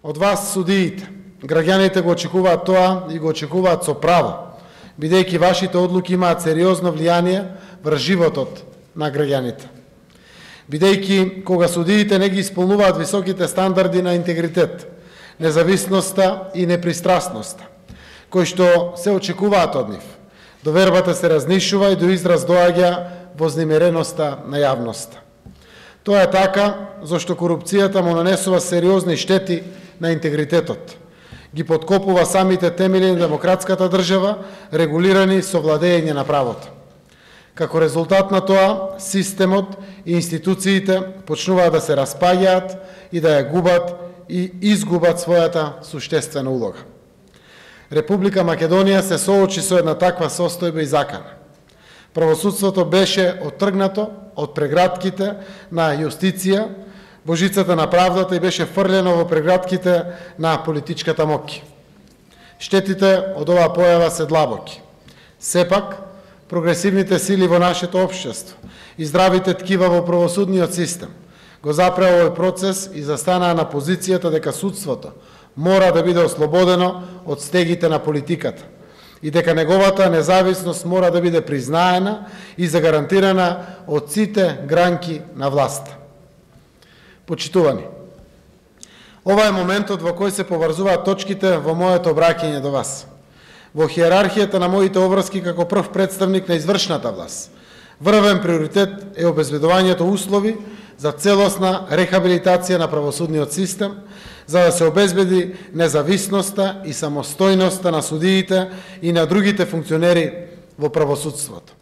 Од вас, судиите, граѓаните го очекуваат тоа и го очекуваат со право, бидејќи вашите одлуки имаат сериозно влијание врз животот на граѓаните. Бидејќи кога судиите не ги исполнуваат високите стандарди на интегритет, независноста и непристрасноста, кои што се очекуваат од нив, довербата се разнишува и до израз доаѓа вознемиреноста на јавноста. Тоа е така зашто корупцијата му нанесува сериозни штети на интегритетот, ги подкопува самите темели на демократската држава, регулирани со владење на правото. Како резултат на тоа, системот и институциите почнуваат да се распаѓаат и да ја губат и изгубат својата суштествена улога. Република Македонија се соочи со една таква состојба и закана. Правосудството беше оттргнато од прегратките на јустиција, божицата на правдата и беше фрлено во прегратките на политичката моќ. Штетите од оваа појава се длабоки. Сепак, прогресивните сили во нашето општество и здравите ткива во правосудниот систем го запреа овој процес и застанаа на позицијата дека судството мора да биде ослободено од стегите на политиката и дека неговата независност мора да биде признаена и загарантирана од сите гранки на власта. Почитувани, ова е моментот во кој се поврзуваат точките во моето обраќање до вас. Во хиерархијата на моите обврски како прв представник на извршната власт, врвен приоритет е обезбедувањето услови за целосна рехабилитација на правосудниот систем, за да се обезбеди независноста и самостојноста на судиите и на другите функционери во правосудството.